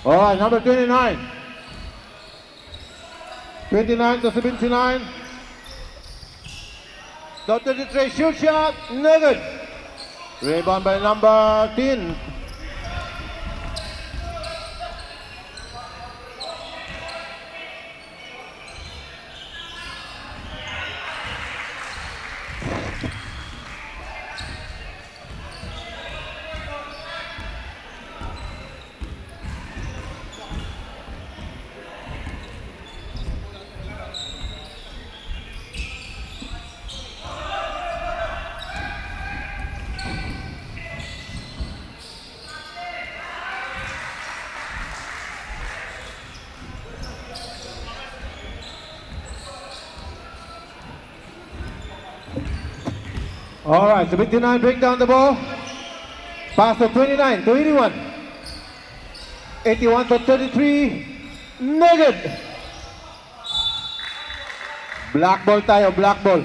Alright, number 29. 29 to 79. The 33 shoot shot, no good. Rebound by number 10. All right, 79 bring down the ball. Pass to 29 to 81. 81 to 33. No good. Black ball tayo, black ball.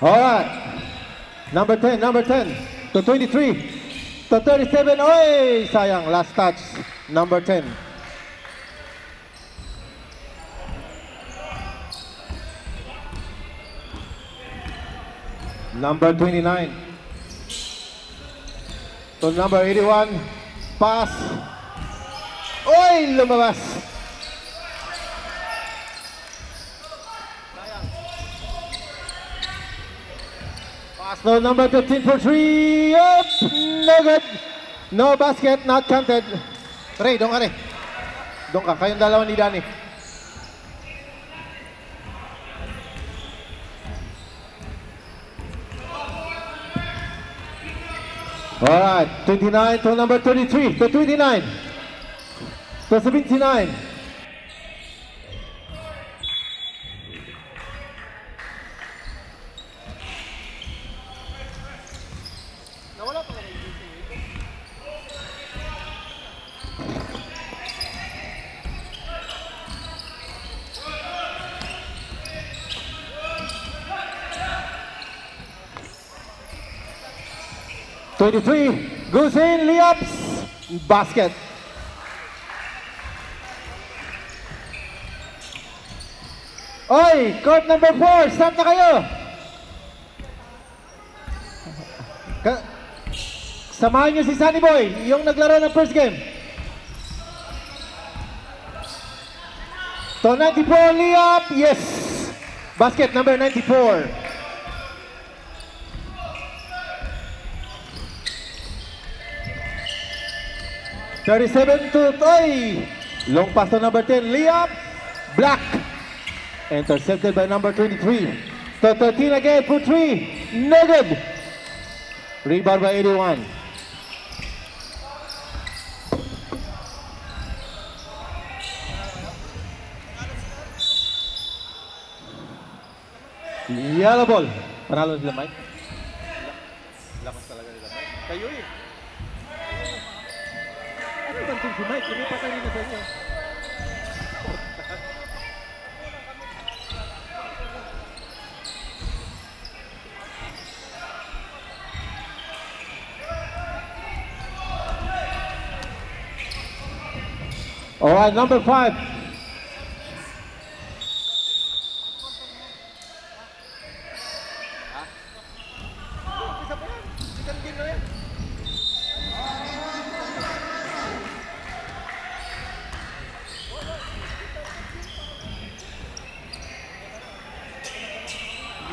All right, number 10 to 23 to 37. Oy, sayang, last touch, number 10. Number 29 to number 81. Pass. Oy, lumabas. Pass to number 15 for 3. Up, no good. No basket, not counted. Ray, doon ka rin. Doon ka, kayong dalawa ni Danny. Alright, 29 to number 33 to 29 to 79. Nawala pa rin. 23 goes in, layups, basket. Oy, court number 4, start na kayo. Samahan nyo si Sunny Boy, yung naglaro ng first game. To 94, layup, yes. Basket number 94. 37 to Toy. Long pass to number 10. Layup. Black. Intercepted by number 23. To 13 again for 3. No good. Rebound by 81. Yellow ball. Panalo sila, Mike. Lakas talaga nila, Mike. Kayo eh. Ano ba si Mike? Hindi pa kanina sa inyo. Alright, number 5.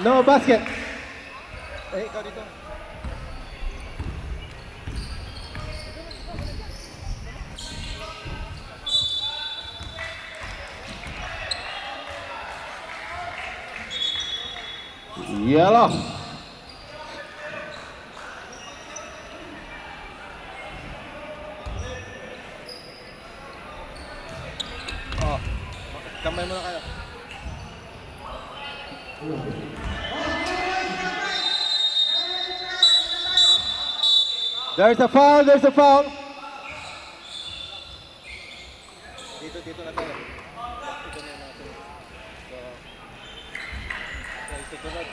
No basket. Eh, ikaw dito. Yellow. Oh, kamay mo na kayo. There's a foul, there's a foul. dito na tayo. Ito na natin. So, ito sunod.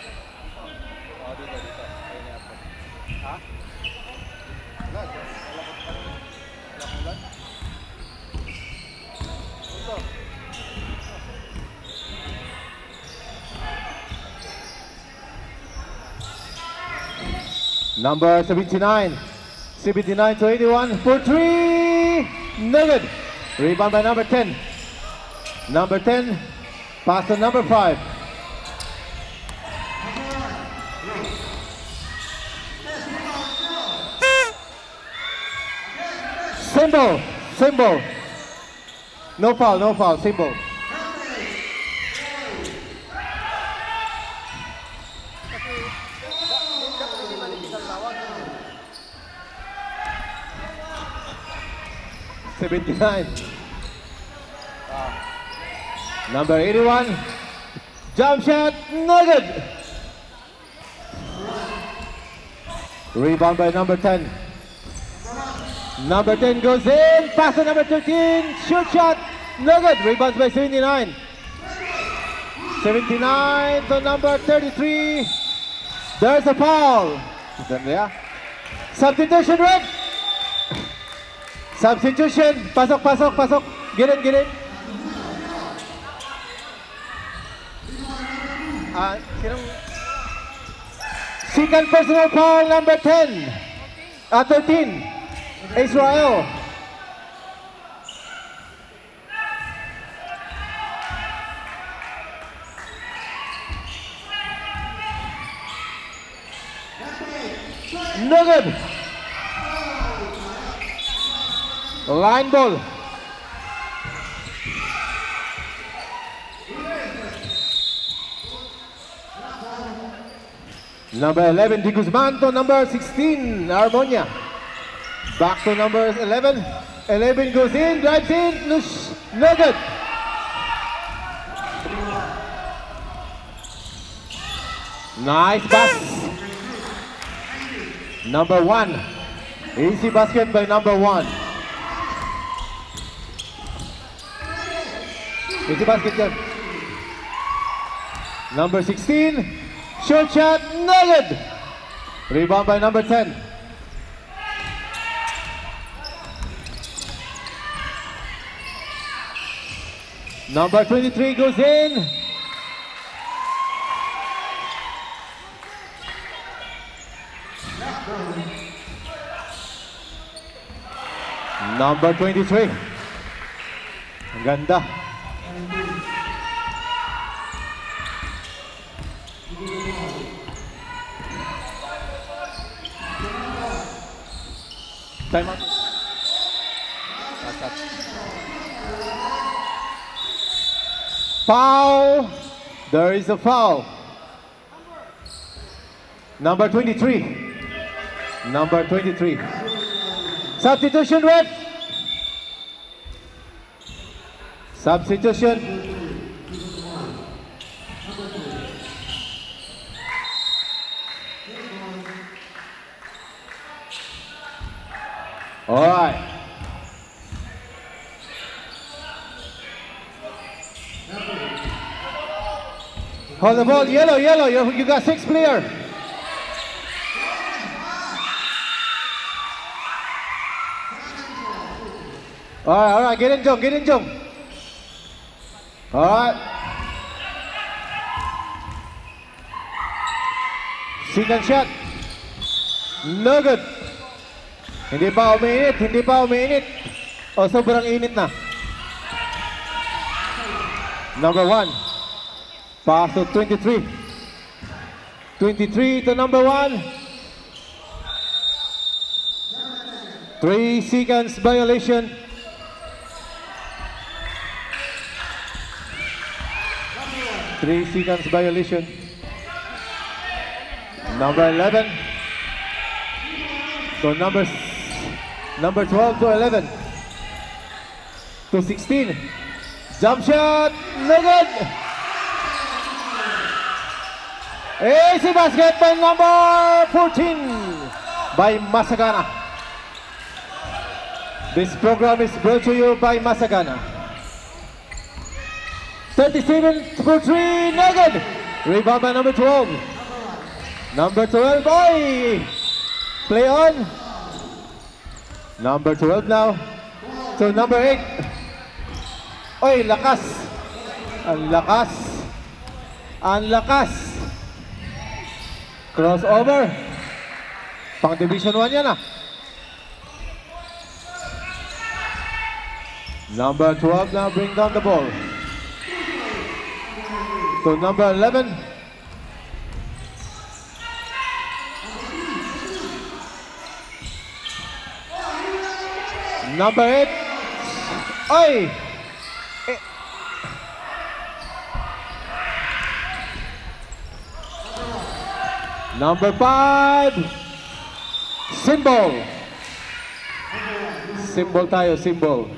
Dito. Ayun na ako. Ha? Wala. Wala ko ulan. Ito. Number 79. 79 to 81 for 3. No good. Rebound by number 10. Number 10. Pass to number 5. Symbol. No foul, symbol. Number 81. Jump shot, no good. Rebound by number 10. Number 10 goes in. Pass to number 13. Shoot shot, no good. Rebounds by 79. 79 to number 33. There's a foul. Substitution, red. Substitution. Pasok. Get in. Second personal foul, number 10. 13. Israel. No good. Line ball. Number 11, Di Guzman to number 16, Harmonia. Back to number 11. 11 goes in, drives in, no good. Nice pass. Number 1. Easy basket by number 1. Easy basket dyan. Number 16. Short shot, no good. Rebound by number 10. Number 23 goes in. Number 23. Ang ganda. Time out. Foul. There is a foul. Number 23. Number 23. Substitution, ref. Substitution. All right. Hold the ball, yellow. You got 6 players. All right, get in, Jung. All right. Second shot. No good. Hindi pa umiinit. O, sobrang init na. Number 1. Pass to 23. 23 to number 1. 3 seconds violation. Number 11. So number 12 to 11. To 16. Jump shot. No good. Easy basket by number 14 by Masagana. This program is brought to you by Masagana. 37 for 3, no good. Rebound by number 12. Number 12, oy! Play on. Number 12 now. So number 8. Oy, lakas. Ang lakas. Ang lakas. Crossover. Pang Division 1 yan ah. Number 12 now bring down the ball. So number 11. Number 8. Oy! Number 5. Symbol. Symbol tayo, symbol.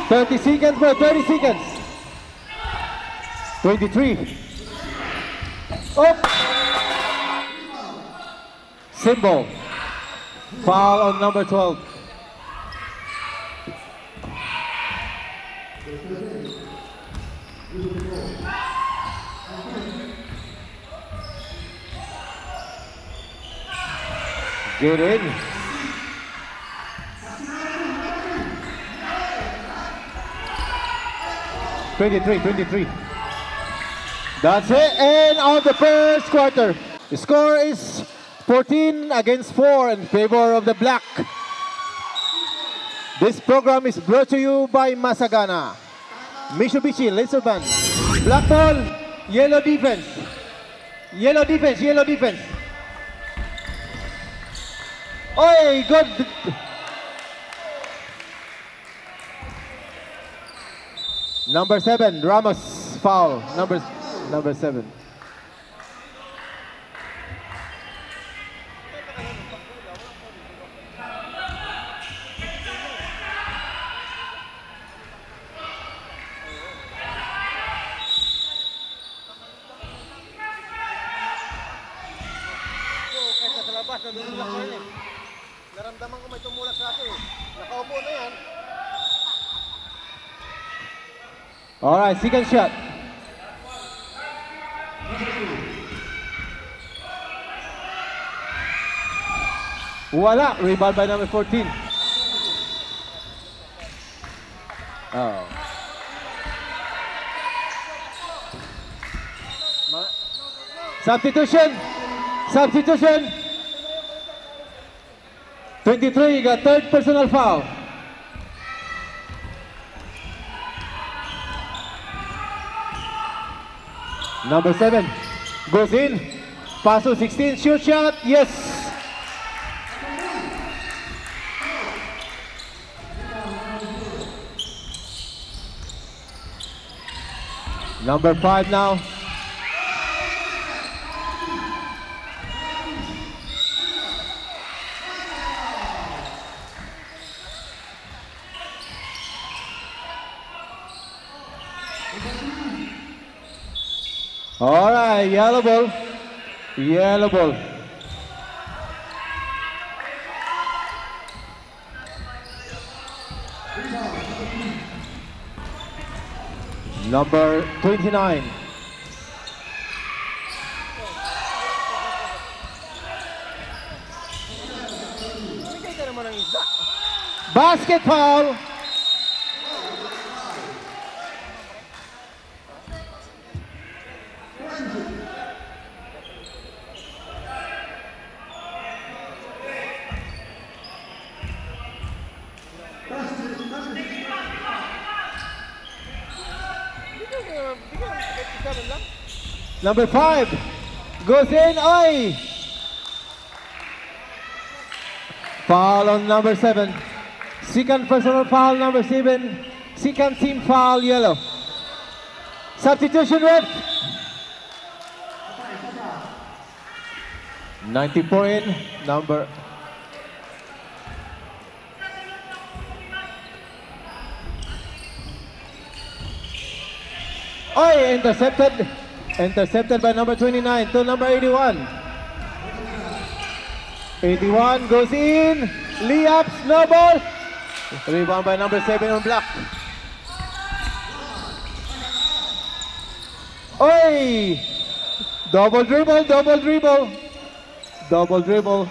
$30 seconds more, 30 seconds. 23. Up. Symbol. Foul on number 12. Get in. $23. That's it. End of the first quarter. The score is 14 against 4 in favor of the black. This program is brought to you by Masagana, Mitsubishi Laser Band. Black ball, yellow defense. Yellow defense, yellow defense. Oi, good. Number 7, Ramos, foul. Number 7. Naramdaman ko may tumulak sa akin. Nakaupo na yan. Alright, second shot. Wala. Rebound by number 14. Oh. Substitution. Substitution. 23 got third personal foul. Number 7 goes in. Paso 16, shoot shot, yes. Number 5 now. All right, yellow ball. Yellow ball. Number 29. Basket foul. Number 5 goes in. Oi! Foul on number 7. Second personal foul, number 7. Second team foul, yellow. Substitution ref. 94 in. Number. Oi! Intercepted. Intercepted by number 29 to number 81. 81 goes in. Layup, snowball. Rebound by number 7 on block. Oi! Double dribble, double dribble. Double dribble.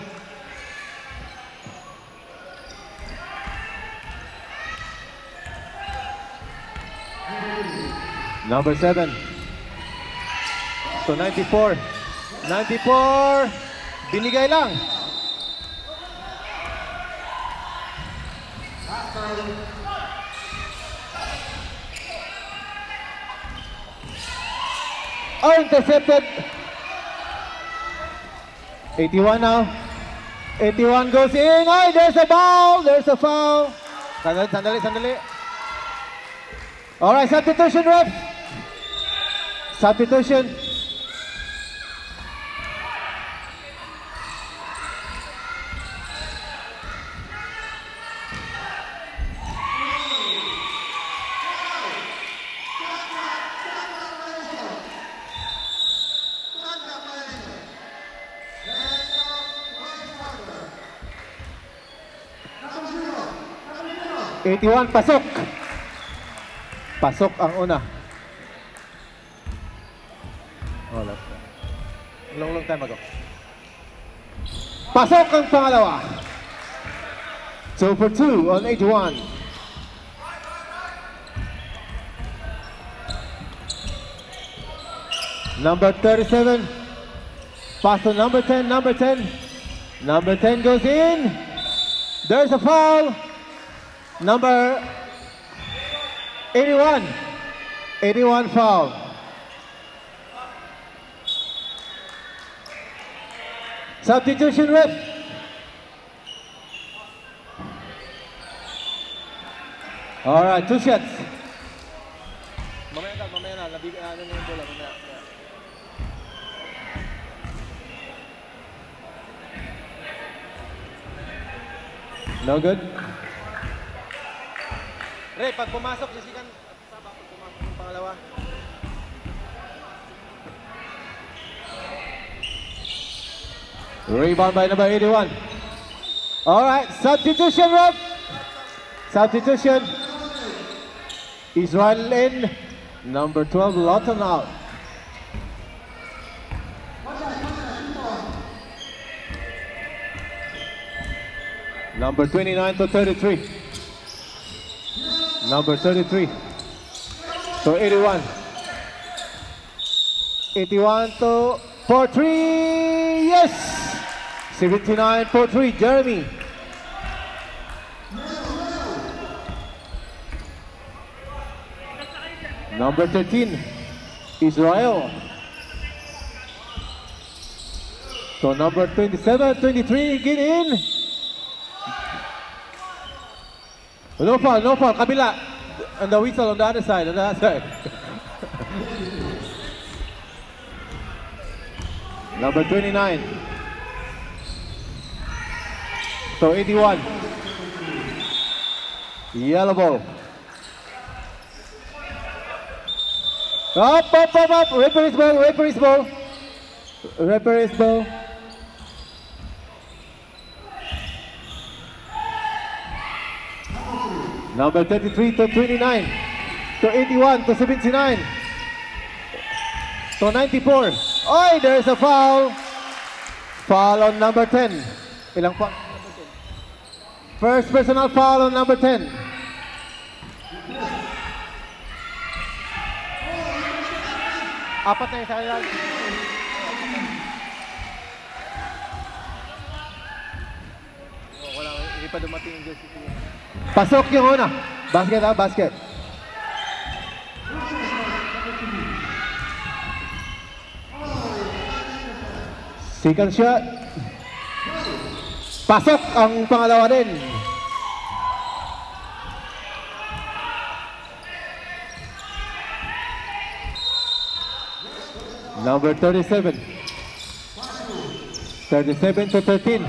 Number 7. So 94. 94. Binigay lang. Oh, intercepted. 81 now. 81 goes in. Oh, there's a foul. There's a foul. Sandali. All right, substitution, ref. Substitution. '81, pasok. Pasok ang una. Oh, long time ago. Pasok ang pangalawa. 2 for 2 on 81. Number 37. Pass to number 10, number 10. Number 10 goes in. There's a foul. Number 81. 81 foul. Substitution, ref. All right, 2 shots. Mamaya na. Ano na yung bola, mamaya. No good. Ray, pag pumasok, sisikan. Pag pumasok yung pangalawa. Rebound by number 81. Alright, substitution, ref. Substitution. Israel in. Number 12, Lawton out. Number 29 to 33. Number 33. So 81. 81 to 4-3. Yes! 79 for 3. Jeremy. Number 13. Israel. So number 27, 23. Get in. No foul, kabila. And the whistle on the other side, Number 29. So 81. Yellow ball. Up. Referee's ball. Number 33 to 29, to 81, to 79, to 94. Oh, there's a foul. Foul on number 10. Ilang foul? First personal foul on number 10. Apat na yung sa kanila. Wala, hindi pa dumating yung jersey. Pasok yung una. Basket, basket. Second shot. Pasok ang pangalawa din. Number 37. 37 to 13.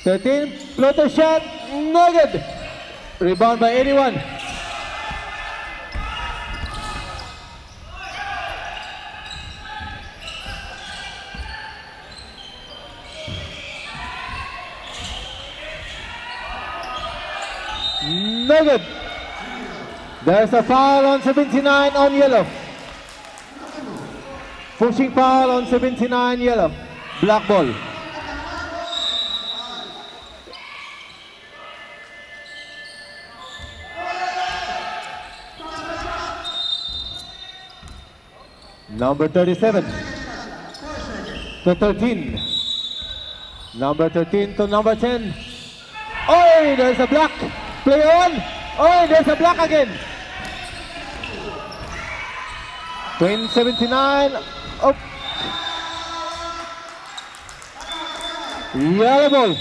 13, floater shot, no good. Rebound by 81. No good. There's a foul on 79 on yellow. Pushing foul on 79 yellow. Black ball. Number 37 to 13. Number 13 to number 10. Oh, there's a block. Play on. Oh, there's a block again. Twin 79. Oh. Yellow ball.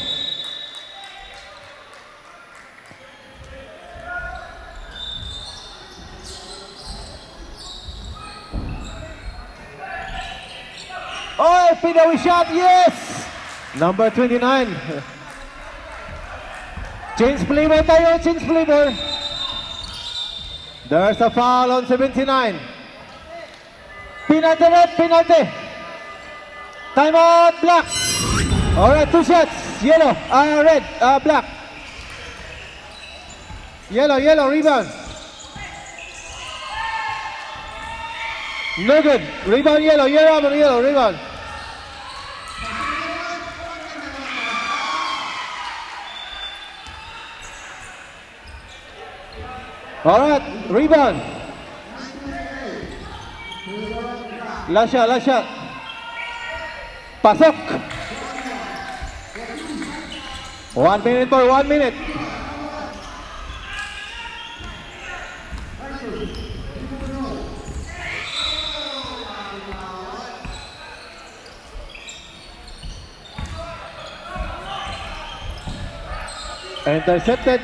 Oh, Pinoy shot, yes! Number 29. Change flavor tayo, change flavor. There's a foul on 79. Penalty red, penalty. Timeout, black. Alright, 2 shots. Yellow, red, black. Yellow, rebound. No good. Rebound, yellow, rebound. Alright, rebound. Last shot. Pasok. 1 minute boy, 1 minute. Intercepted.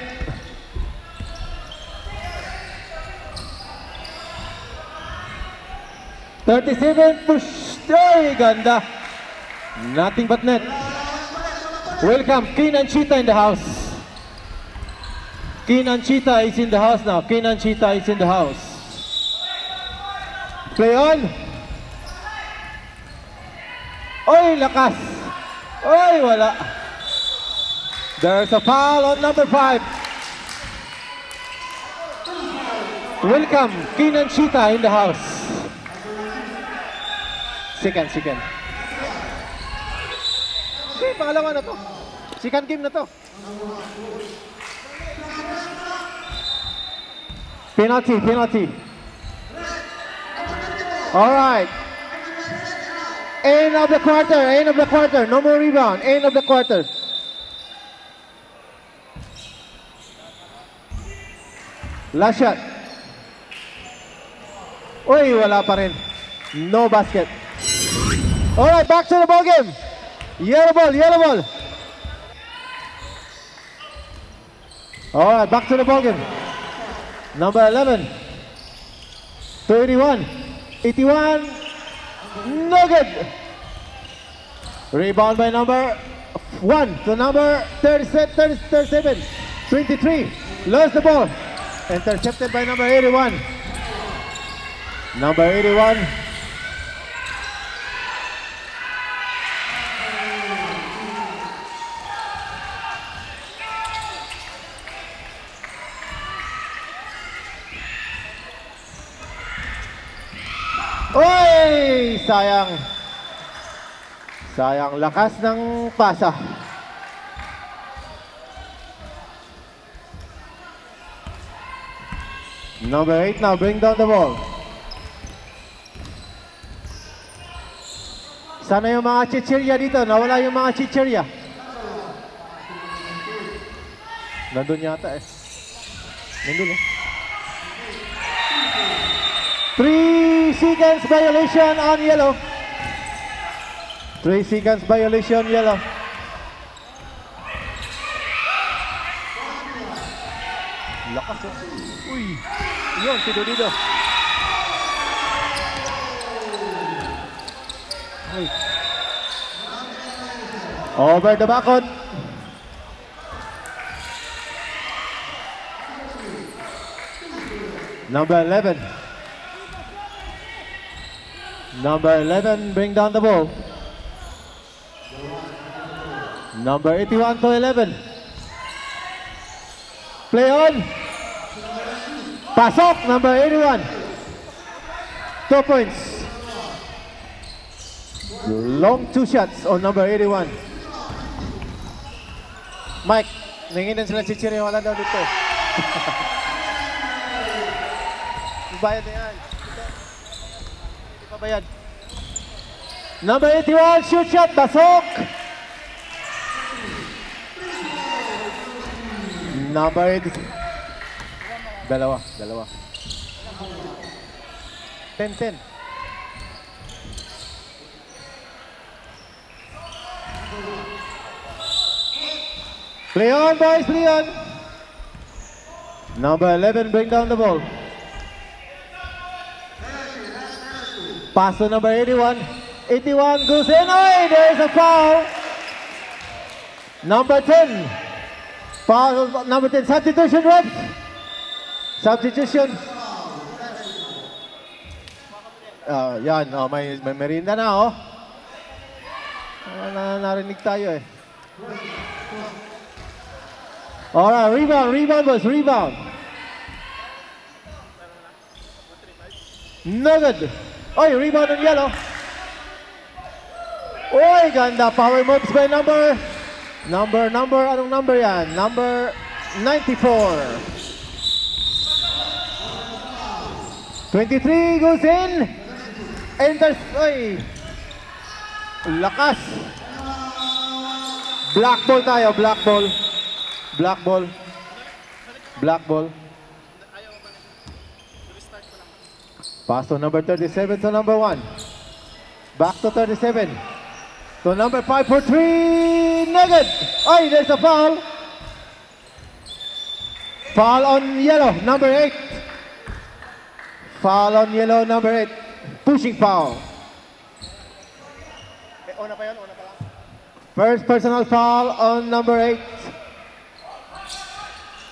.37 push. Ay, ganda. Nothing but net. Welcome, Keenan Cheetah in the house. Keenan Cheetah is in the house now. Keenan Cheetah is in the house. Play on. Oy, lakas. Oy, wala. There's a foul on number 5. Welcome, Keenan Cheetah in the house. Second. Okay, pangalawa na to. Second game na to. Penalty. Alright. End of the quarter. No more rebound. End of the quarter. Last shot. Uy, wala pa rin. No basket. Alright, back to the ball game. Yellow ball. Alright, back to the ball game. Number 11 to 81. 81. No good. Rebound by number 1 to number 37. 23. Lost the ball. Intercepted by number 81. Number 81. Oy! Sayang lakas ng pasa. Number 8 now, bring down the ball. Sana yung mga chichirya dito? Nawala yung mga chichirya. Nandun yata eh. Nandun eh. 3 seconds violation on yellow. 3 seconds violation yellow. Lakas oh. Uy. Yun, Tidodido. Over the backcourt. Number 11. Number 11, bring down the ball. Number 81 to 11. Play on. Pasok, number 81. 2 points. Long 2 shots on number 81. Mike, nangingin sila chichiri, wala daw dito. Bayad na yan. Hindi pa bayad. Number 81, shoot shot, pasok. Number 80. Dalawa. 10-10. Play on, boys, play on. Number 11, bring down the ball. Pass to number 81. 81 goes in. Oh, there's a foul. Number 10. Foul, number 10. Substitution, ref. Substitution. Yan, may merienda na, oh. Narinig tayo, eh. Alright, rebound, boys, rebound. No good. Oy, rebound on yellow. Oy, ganda. Power moves by number, anong number yan? Number 94. 23 goes in. Enters, oy. Lakas. Black ball tayo, black ball. Pass to number 37 to number 1. Back to 37. To number 5 for 3. Nugget. Oh, there's a foul. Foul on yellow, number 8. Foul on yellow, number 8. Pushing foul. Una pa yan, una pa lang. First personal foul on number 8.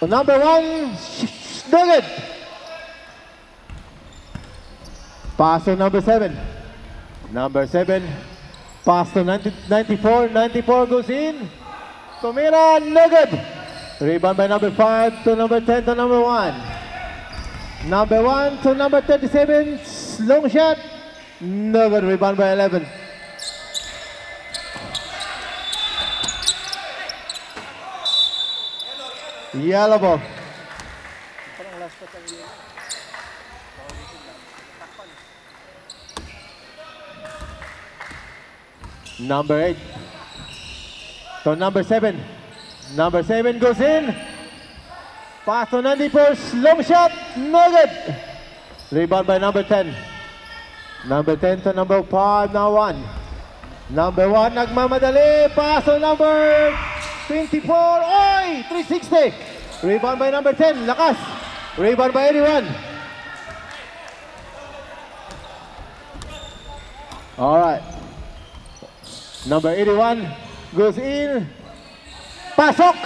To number 1, Nugget. Pass to number 7. Number 7. Pass to 94. 94 goes in. Tumira, Nugget. Rebound by number 5 to number 10 to number 1. Number 1 to number 37. Long shot. Nugget. Rebound by 11. Yellow ball. Parang last shot ang yun. Number 8. To number 7. Number 7 goes in. Pass to 94. Long shot. Nugget. Rebound by number 10. Number 10 to number 5. Now 1. Number 1 nagmamadali. Pass to number 24. Oy! 360. Rebound by number 10. Lakas. Rebound by 81. Alright. Number 81 goes in. Pasok.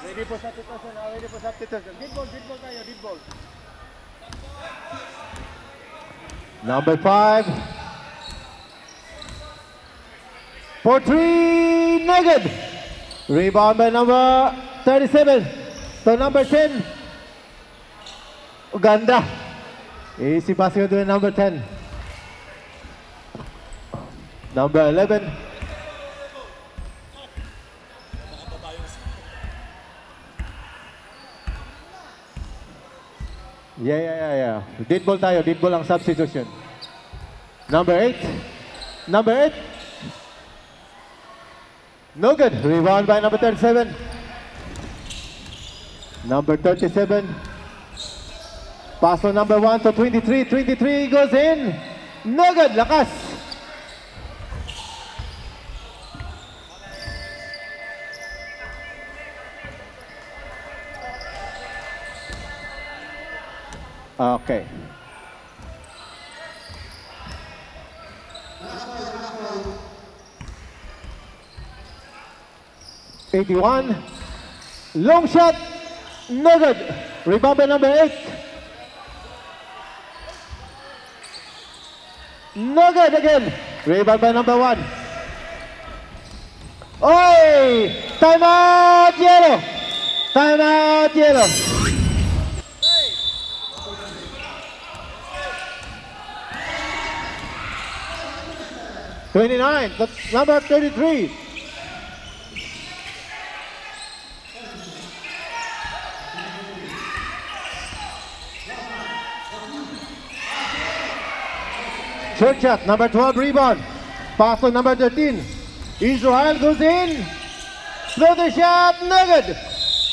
Ready for substitution, ready for substitution. Dead ball tayo, dead ball. Number 5. For 3, Nugget. Rebound by number 37. To number 10. Ganda. Easy basket to number 10. Number 11. Yeah. Dead ball tayo. Dead ball ang substitution. Number 8. Number 8. No good. Rebound by number 37. Number 37. Pass to number 1 to 23. 23 goes in. No good. Lakas. Okay. '81. Long shot. No good. Rebound by number 8. No good again. Rebound by number 1. Hey! Timeout, yellow! Timeout, yellow! That's number 33. Short shot, number 12 rebound. Pass to number 13. Israel goes in. Floater shot, no good.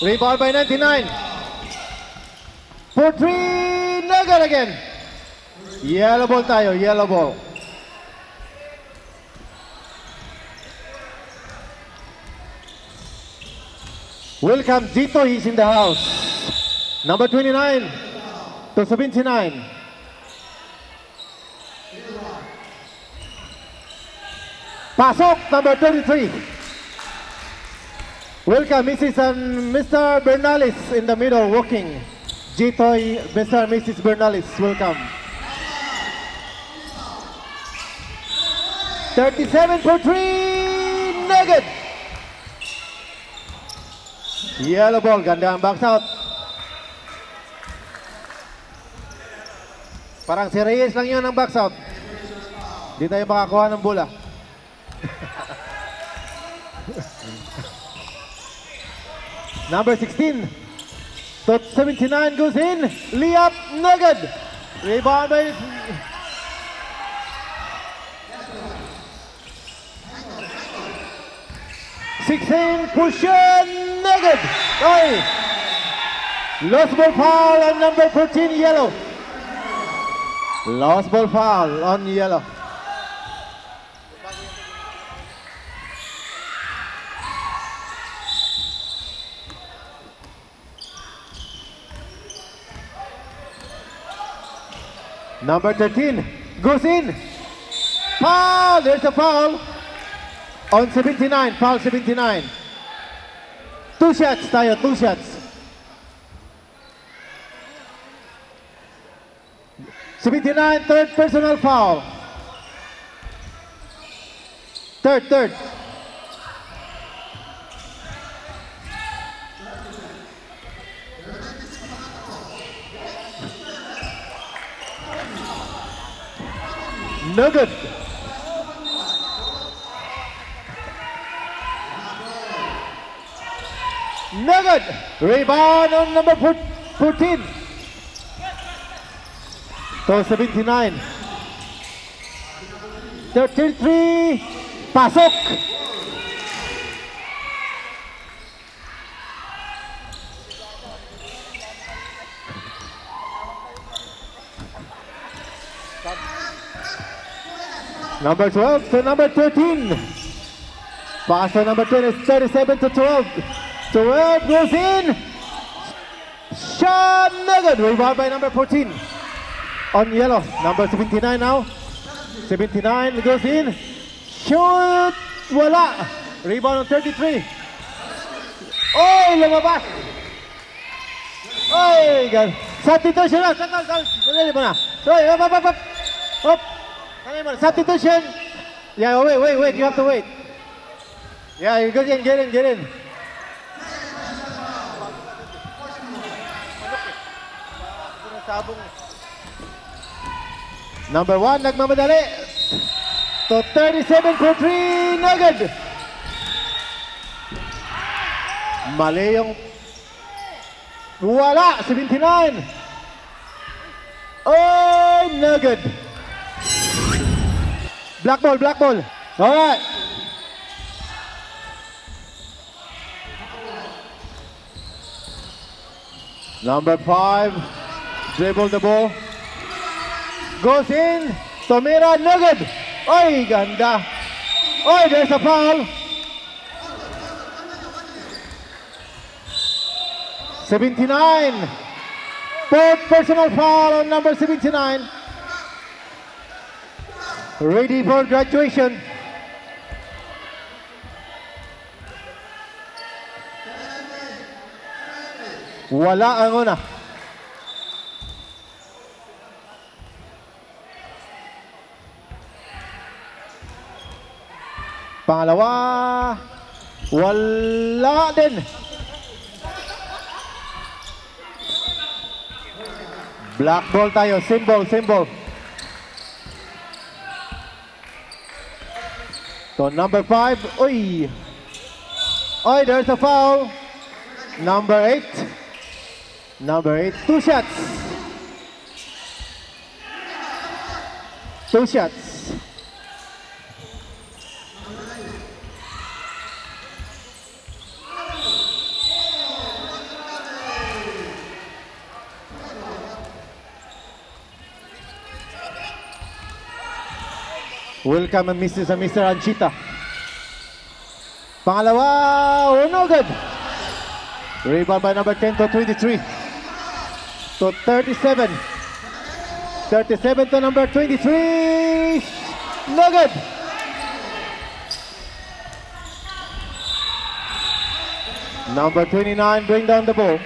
Rebound by 99. For three, no good again. Yellow ball tayo, yellow ball. Welcome Zito, he's in the house. Number 29 to 79. Pasok, number 33. Welcome Mrs. and Mr. Bernalis in the middle walking. Jitoy, Mr. and Mrs. Bernalis, welcome. 37 for 3, nugget. Yellow ball, ganda ang box out. Parang si Reyes lang yun ang box out. Di tayo makakuha ng bola. Number 16 to 79 goes in. Layup, no good. Rebound by 16, push in, no good. Oy. Lost ball foul on number 14, yellow. Lost ball foul on yellow. Number 13 goes in. Foul! There's a foul on 79. Foul 79. 2 shots tayo, 2 shots. 79, third personal foul. Third. No good. No good. Rebound on number 14. So 79. 33. Pasok. Number 12 to number 13. Pass to number 10 is 37 to 12. 12 goes in. Shot, no good. Rebound by number 14. On yellow. Number 79 now. 79 goes in. Shoot. Wala. Rebound on 33. Oy, lumabas. Oy, gan. Substitution na. Sandali mo na. Sorry, up. Up. Substitution. Yeah, wait. You have to wait. Yeah, you get in. Number 1, nagmamadali. To 37 for 3, no good. Mali yung wala, 79. Oh, no good. Black ball. All right. Number 5, dribble the ball. Goes in. Tomira, no good. Oy, ganda. Oy, there's a foul. 79. Fourth personal foul on number 79. Ready for graduation. Wala ang una. Pangalawa, Wala din. Black ball tayo. Symbol. So number 5. Oy, there's a foul. Number 8. 2 shots. 2 shots. Welcome and Mrs. and Mr. Anchita. Pangalawa, no good. Rebound by number 10 to 23. To 37. 37 to number 23. No good. Number 29 bring down the ball.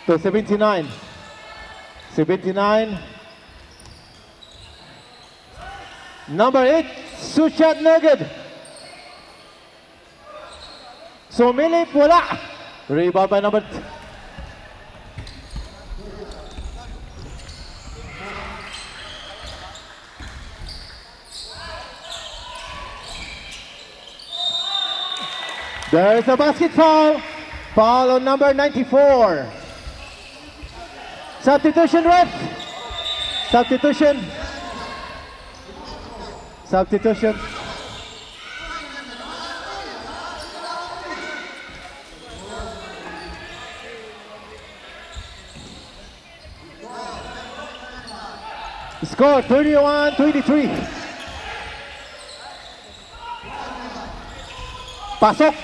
To 79. 79. Number 8, shoot shot, no good. So Milip, wala. Rebound by number There's a basket foul. Foul on number 94. Substitution, ref. Substitution. Score 31-23. Pasok.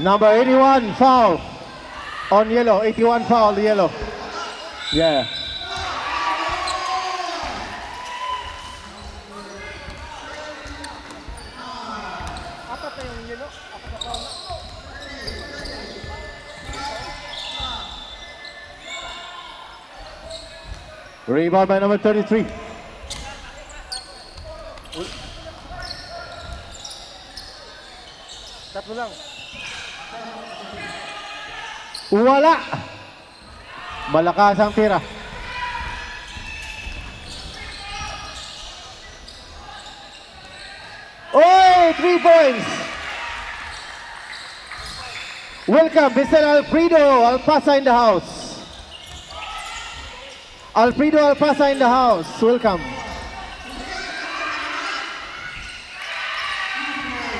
Number 81 foul on yellow. 81 foul, yellow. Yeah. Apat na yung yellow. Apat na foul na. Rebound by number 33. Tatlo lang. Wala. Malakas ang tira. Oh, 3 points. Welcome, Mr. Alfredo Alpasa in the house. Alfredo Alpasa in the house. Welcome.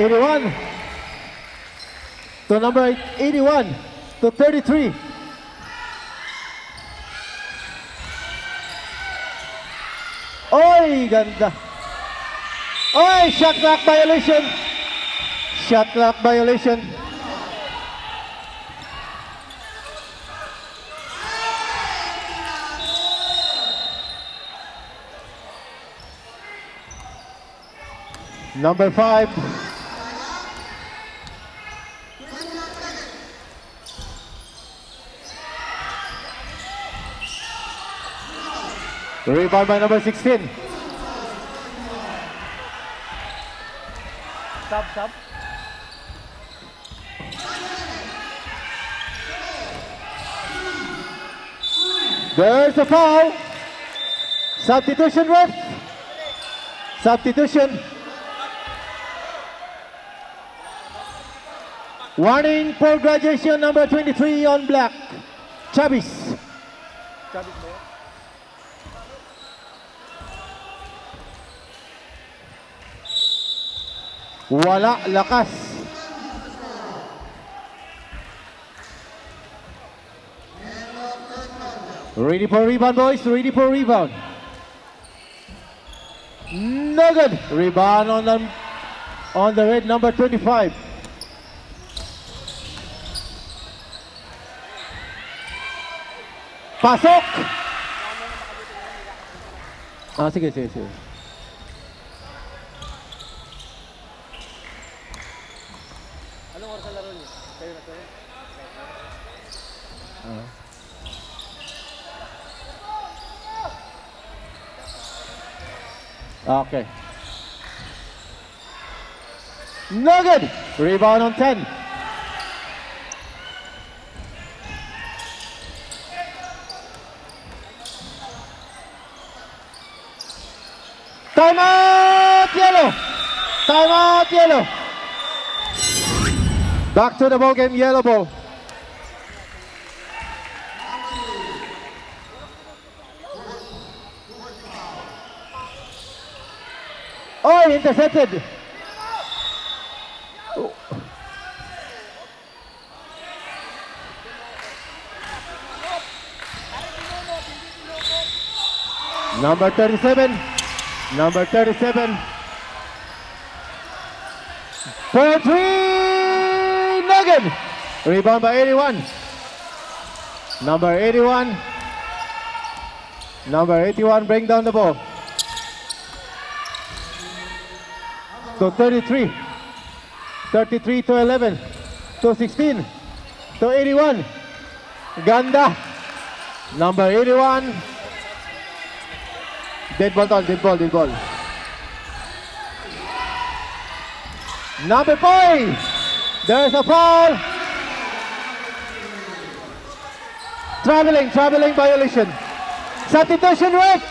81 to number 81 to 33. Oy, ganda. Oy, shot clock violation. Shot clock violation. Number 5. Rebound by number 16. Sub. There's a foul. Substitution, ref. Substitution. Warning for graduation number 23 on black. Chabis. Chabis ba yun? Wala, lakas. Ready for rebound, boys. Ready for rebound. No good. Rebound on the red number 25. Pasok! Sige. Anong oras ang laro niyo? Kayo na kayo? Okay. No good! Rebound on 10. Timeout, yellow! Timeout, yellow! Back to the ball game, yellow ball. Oh, intercepted! Number 37. Number 37. For three, Nugget. Rebound by 81. Number 81. Number 81 bring down the ball. To 33. 33 to 11. To 16. To 81. Ganda. Number 81. Dead ball. Number 5. There's a foul. Traveling violation. Substitution ref.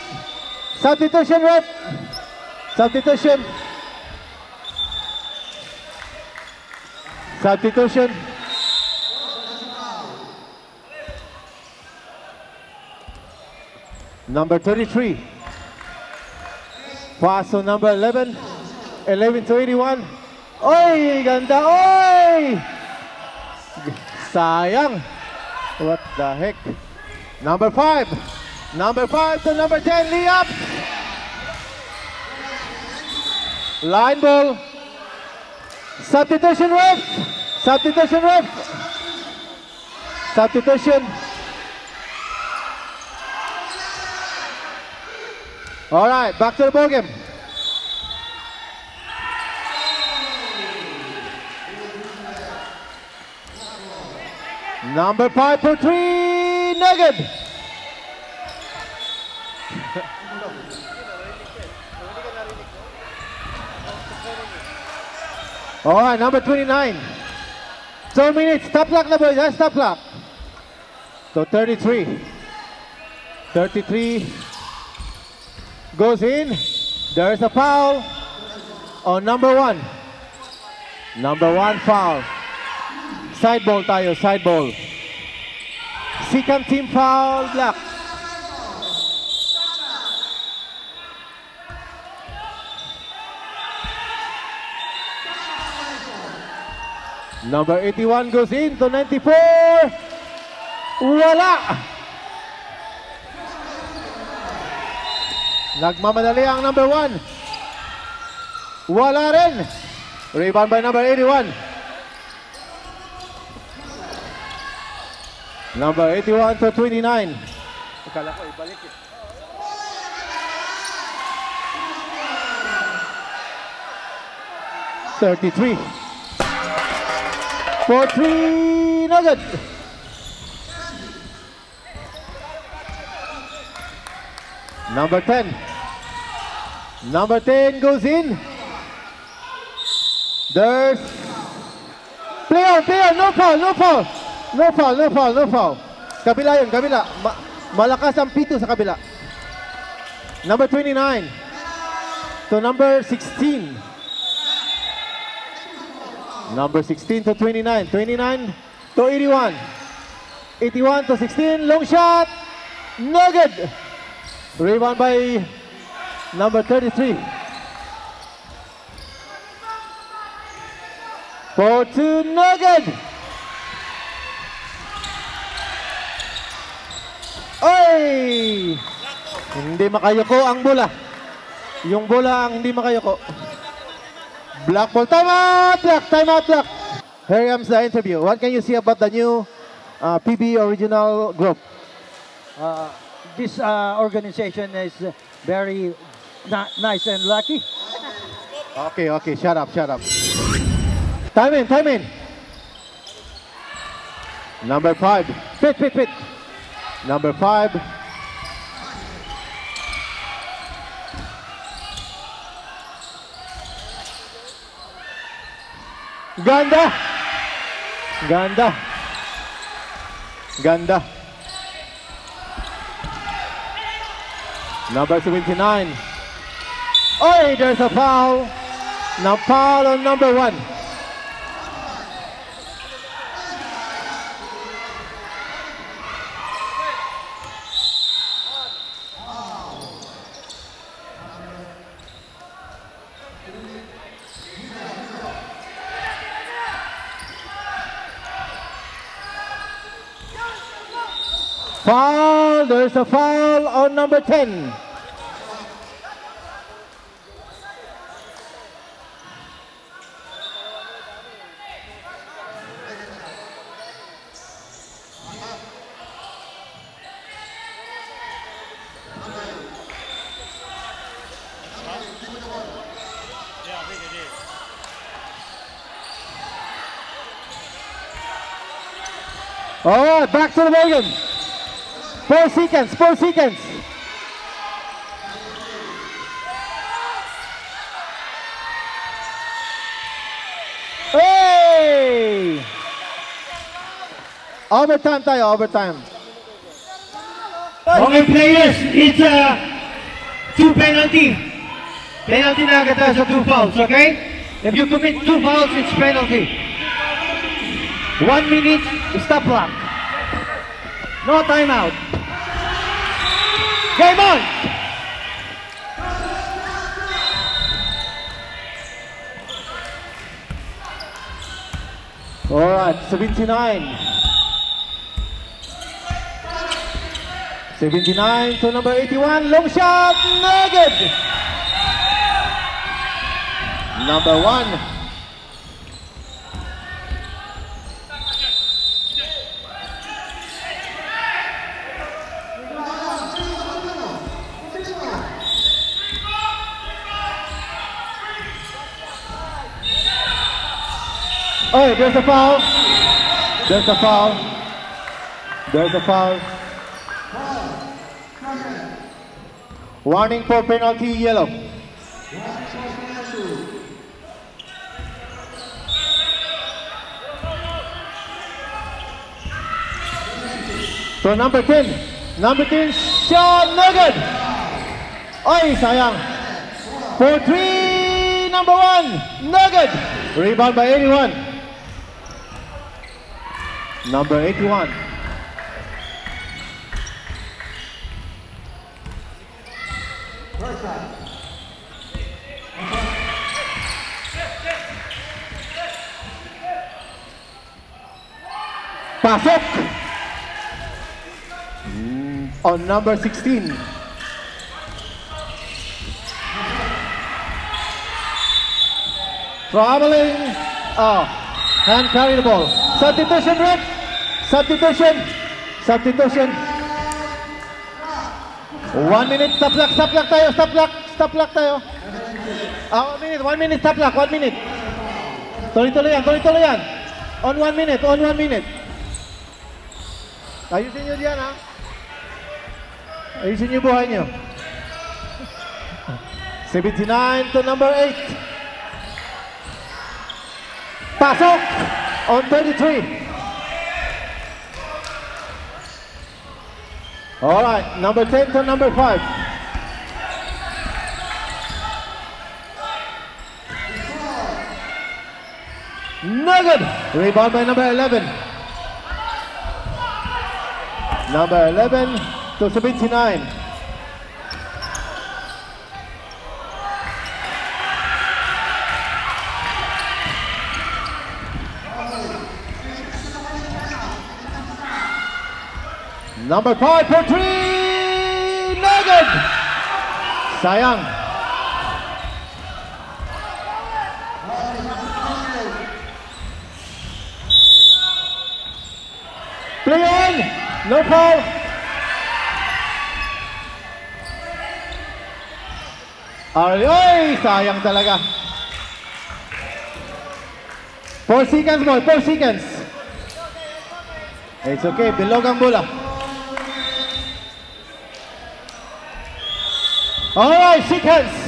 Substitution. Number 33. Pass on number 11. 11 to 81. Oy, ganda, oy! Sayang. What the heck? Number 5. Number 5 to number 10, layup. Line ball. Substitution ref. Substitution. All right, back to the ball game. Number 5 for 3, Nugget. All right, number 29. 2 minutes. Stop clock na boys. Stop clock. So 33. 33 goes in. There's a foul on number 1. Number 1 foul. Side ball tayo, side ball. Second team foul, Black. Number 81 goes in to 94. Wala. Nagmamadali ang number 1. Wala rin. Rebound by number 81. Number 81 to 29. Akala ko ibalik eh. $33. For 3, Nugget. Number 10. Number 10 goes in. There's player, no foul. No foul. Kabila yun, kabila. Malakas ang pito sa kabila. Number 29 to number 16. Number 16 to 29. 29 to 81. 81 to 16. Long shot. Nugget. Rebound by number 33. For 2, Nugget. Oy! Hindi makayuko ang bola. Yung bola ang hindi makayuko. Black ball. Time out, Black. Here comes the interview. What can you see about the new PB original group? this organization is very nice and lucky. Okay, okay, shut up, shut up. Time in, time in. Number 5. Pit. Number 5. Ganda. Number 79. Oh, there's a foul. Now foul on number 1. Foul, there's a foul on number 10. All right, back to the Morgan. 4 seconds. Hey! Overtime tayo, overtime. Okay, players, it's 2 penalty. Penalty na agad tayo sa 2 fouls, okay? If you commit 2 fouls, it's penalty. 1 minute, stop clock. No timeout. Game on! All right, 79. 79 to number 81. Long shot, no good. Number 1. Oh, there's a foul. There's a foul. Warning for penalty, yellow. So number 10. Number 10 shot, no good. Ay, sayang. For 3, number 1, no good. Rebound by 81. Number 81. Pasok on number 16. Traveling. Oh, hand carry the ball. Substitution, Rick. Substitution. 1 minute, stop clock tayo. 1 minute, stop clock, 1 minute. Tuloy-tuloy yan. On 1 minute. Ayusin nyo diyan, ha? Ayusin nyo buhay nyo. 79 to number 8. Pasok on 33. All right, number 10 to number 5. No good. Rebound by number 11. Number 11 to 79. Number 5 for 3, no good. Sayang. Play on, no foul. Ay, sayang talaga. 4 seconds more, 4 seconds. It's okay, bilog ang bola. Alright, seconds.